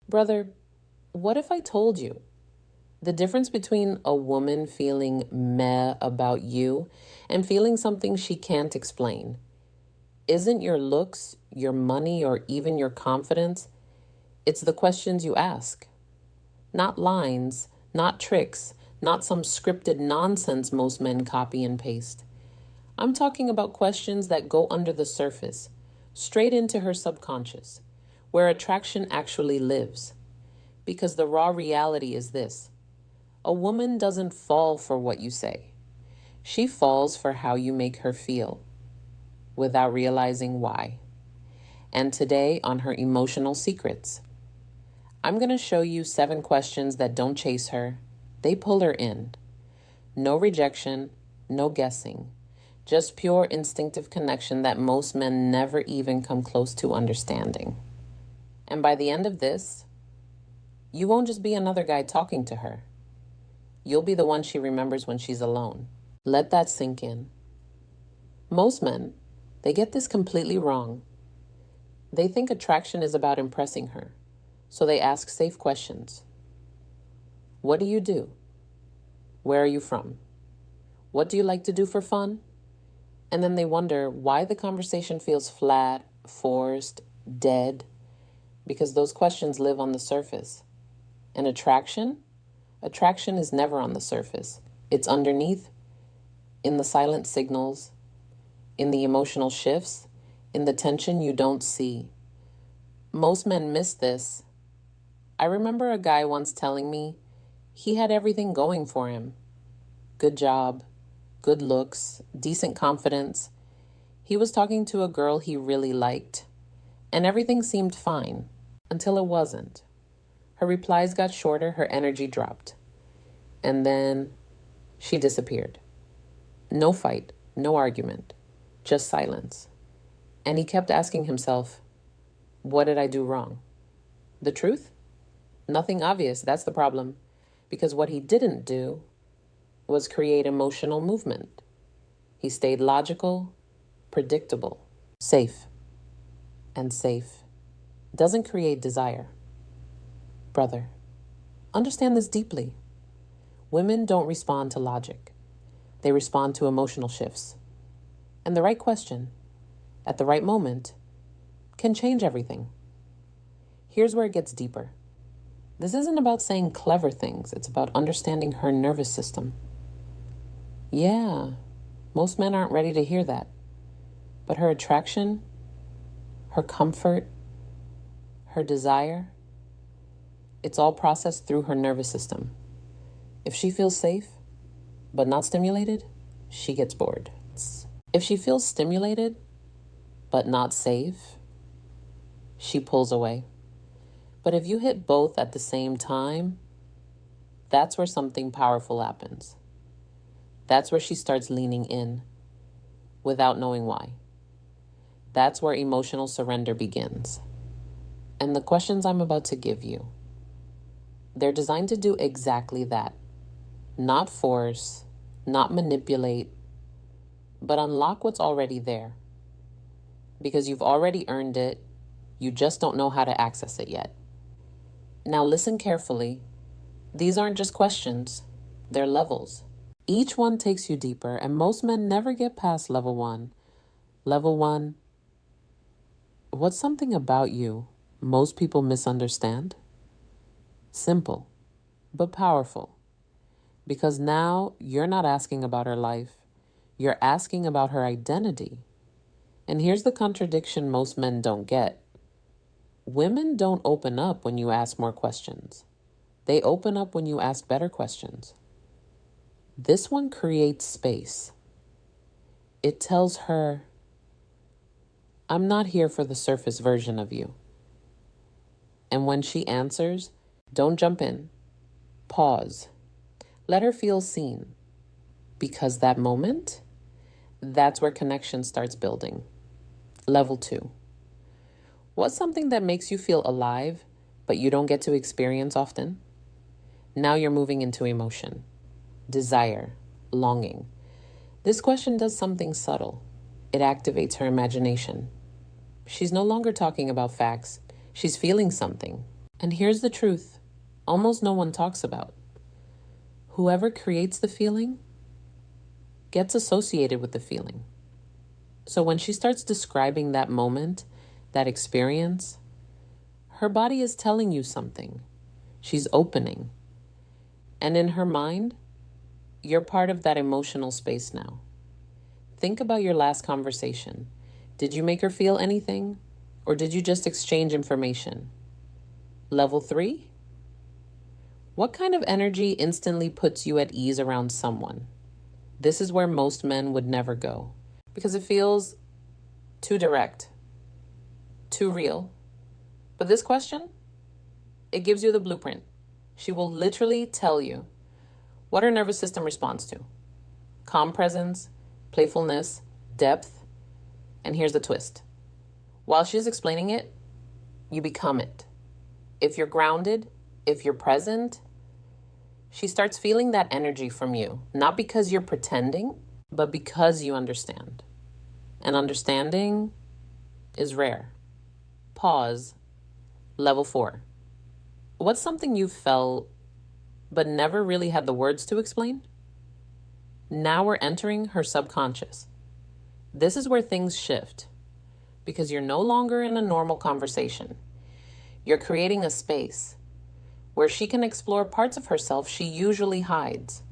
Brother, what if I told you the difference between a woman feeling meh about you and feeling something she can't explain isn't your looks, your money, or even your confidence? It's the questions you ask. Not lines, not tricks, not some scripted nonsense most men copy and paste. I'm talking about questions that go under the surface, straight into her subconscious, where attraction actually lives. Because the raw reality is this: a woman doesn't fall for what you say. She falls for how you make her feel, without realizing why. And today on Her Emotional Secrets, I'm going to show you 7 questions that don't chase her, they pull her in. No rejection, no guessing, just pure instinctive connection that most men never even come close to understanding. And by the end of this, you won't just be another guy talking to her. You'll be the one she remembers when she's alone. Let that sink in. Most men, they get this completely wrong. They think attraction is about impressing her, so they ask safe questions. What do you do? Where are you from? What do you like to do for fun? And then they wonder why the conversation feels flat, forced, dead, because those questions live on the surface. And attraction is never on the surface. It's underneath, in the silent signals, in the emotional shifts, in the tension you don't see. Most men miss this. I remember a guy once telling me he had everything going for him. Good job, good looks, decent confidence. He was talking to a girl he really liked, and everything seemed fine until it wasn't. Her replies got shorter, her energy dropped, and then she disappeared. No fight, no argument, just silence. And he kept asking himself, what did I do wrong? The truth? Nothing obvious, that's the problem. Because what he didn't do was create emotional movement. He stayed logical, predictable, safe. And safe doesn't create desire. Brother, understand this deeply. Women don't respond to logic. They respond to emotional shifts. And the right question, at the right moment, can change everything. Here's where it gets deeper. This isn't about saying clever things. It's about understanding her nervous system. Yeah, most men aren't ready to hear that. But her attraction, her comfort, her desire, it's all processed through her nervous system. If she feels safe, but not stimulated, she gets bored. If she feels stimulated, but not safe, she pulls away. But if you hit both at the same time, that's where something powerful happens. That's where she starts leaning in without knowing why. That's where emotional surrender begins. And the questions I'm about to give you, they're designed to do exactly that. Not force, not manipulate, but unlock what's already there. Because you've already earned it, you just don't know how to access it yet. Now listen carefully. These aren't just questions, they're levels. Each one takes you deeper, and most men never get past level 1. Level 1, what's something about you most people misunderstand? Simple, but powerful. Because now you're not asking about her life, you're asking about her identity. And here's the contradiction most men don't get. Women don't open up when you ask more questions. They open up when you ask better questions. This one creates space. It tells her, I'm not here for the surface version of you. And when she answers, don't jump in. Pause. Let her feel seen. Because that moment, that's where connection starts building. Level 2. What's something that makes you feel alive, but you don't get to experience often? Now you're moving into emotion, desire, longing. This question does something subtle. It activates her imagination. She's no longer talking about facts. She's feeling something. And here's the truth almost no one talks about. Whoever creates the feeling gets associated with the feeling. So when she starts describing that moment, that experience, her body is telling you something. She's opening. And in her mind, you're part of that emotional space now. Think about your last conversation. Did you make her feel anything? Or did you just exchange information? Level 3? What kind of energy instantly puts you at ease around someone? This is where most men would never go because it feels too direct, too real. But this question, it gives you the blueprint. She will literally tell you what her nervous system responds to. Calm presence, playfulness, depth, and here's the twist. While she's explaining it, you become it. If you're grounded, if you're present, she starts feeling that energy from you, not because you're pretending, but because you understand. And understanding is rare. Pause. Level 4. What's something you felt but never really had the words to explain? Now we're entering her subconscious. This is where things shift because you're no longer in a normal conversation. You're creating a space where she can explore parts of herself she usually hides.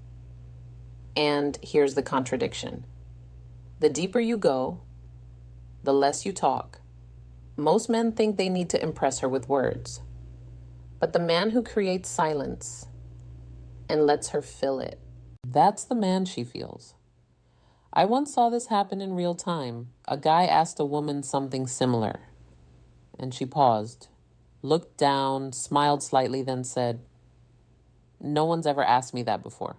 And here's the contradiction. The deeper you go, the less you talk. Most men think they need to impress her with words. But the man who creates silence and lets her fill it, that's the man she feels. I once saw this happen in real time. A guy asked a woman something similar, and she paused, looked down, smiled slightly, then said, "No one's ever asked me that before."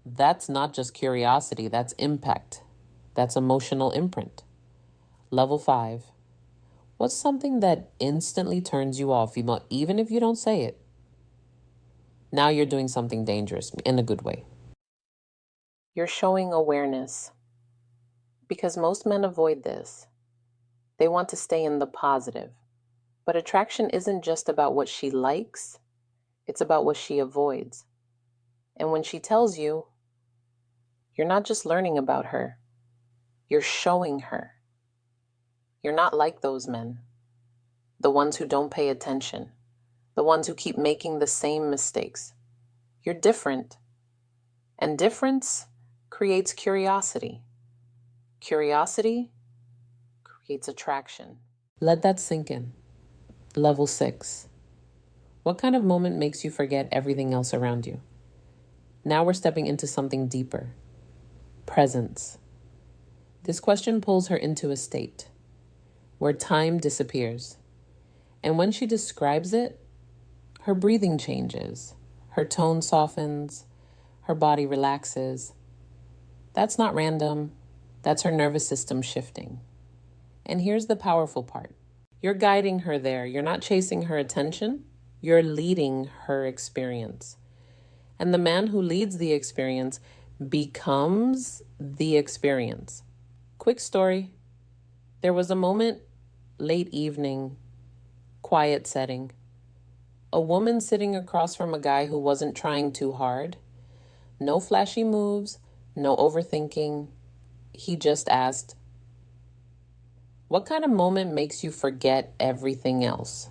That's not just curiosity, that's impact. That's emotional imprint. Level 5. What's something that instantly turns you off, even if you don't say it? Now you're doing something dangerous in a good way. You're showing awareness. Because most men avoid this. They want to stay in the positive. But attraction isn't just about what she likes, it's about what she avoids. And when she tells you, you're not just learning about her, you're showing her. You're not like those men, the ones who don't pay attention, the ones who keep making the same mistakes. You're different. And difference creates curiosity. Curiosity creates attraction. Let that sink in. Level 6. What kind of moment makes you forget everything else around you? Now we're stepping into something deeper. Presence. This question pulls her into a state where time disappears. And when she describes it, her breathing changes, her tone softens, her body relaxes. That's not random. That's her nervous system shifting. And here's the powerful part. You're guiding her there. You're not chasing her attention. You're leading her experience. And the man who leads the experience becomes the experience. Quick story. There was a moment, late evening, quiet setting. A woman sitting across from a guy who wasn't trying too hard. No flashy moves, no overthinking. He just asked, "What kind of moment makes you forget everything else?"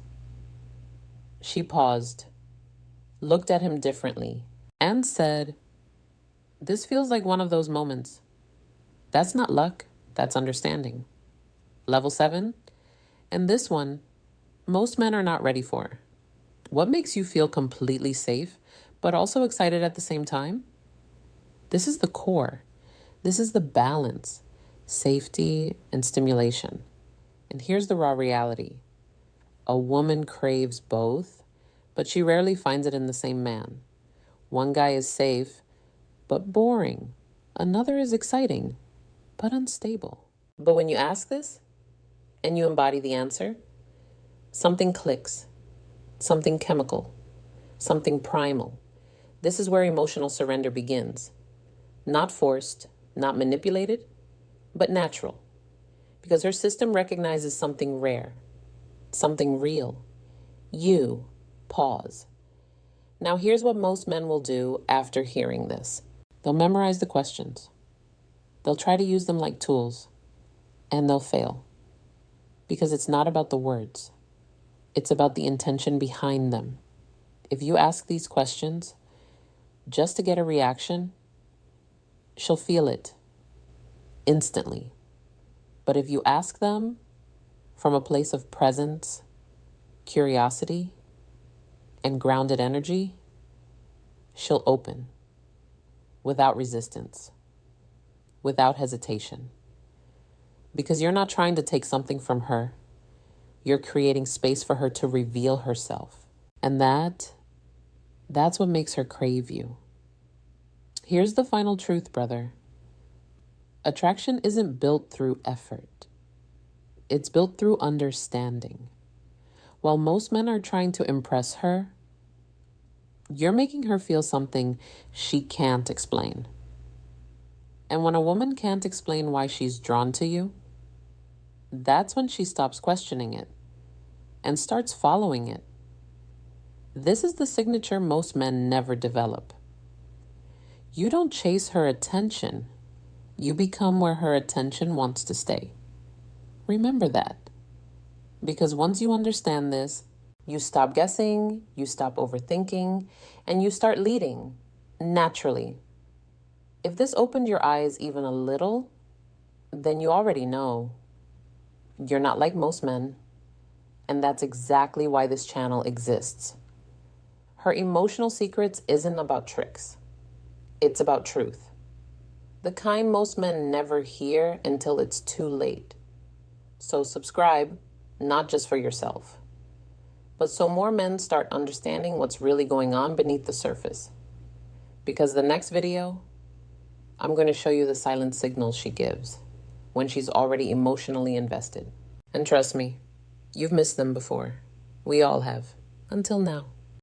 She paused, looked at him differently, and said, "This feels like one of those moments." That's not luck, that's understanding. Level 7, and this one, most men are not ready for. What makes you feel completely safe, but also excited at the same time? This is the core. This is the balance, safety and stimulation. And here's the raw reality. A woman craves both, but she rarely finds it in the same man. One guy is safe, but boring. Another is exciting, but unstable. But when you ask this, and you embody the answer, something clicks, something chemical, something primal. This is where emotional surrender begins. Not forced, not manipulated, but natural. Because her system recognizes something rare, something real. You pause. Now, here's what most men will do after hearing this. They'll memorize the questions. They'll try to use them like tools, and they'll fail. Because it's not about the words. It's about the intention behind them. If you ask these questions just to get a reaction, she'll feel it instantly. But if you ask them from a place of presence, curiosity, and grounded energy, she'll open without resistance, without hesitation. Because you're not trying to take something from her. You're creating space for her to reveal herself. And that's what makes her crave you. Here's the final truth, brother. Attraction isn't built through effort. It's built through understanding. While most men are trying to impress her, you're making her feel something she can't explain. And when a woman can't explain why she's drawn to you, that's when she stops questioning it and starts following it. This is the signature most men never develop. You don't chase her attention. You become where her attention wants to stay. Remember that. Because once you understand this, you stop guessing, you stop overthinking, and you start leading naturally. If this opened your eyes even a little, then you already know you're not like most men. And that's exactly why this channel exists. Her emotional secrets isn't about tricks. It's about truth. The kind most men never hear until it's too late. So subscribe, not just for yourself, but so more men start understanding what's really going on beneath the surface. Because the next video, I'm going to show you the silent signals she gives when she's already emotionally invested. And trust me, you've missed them before. We all have. Until now.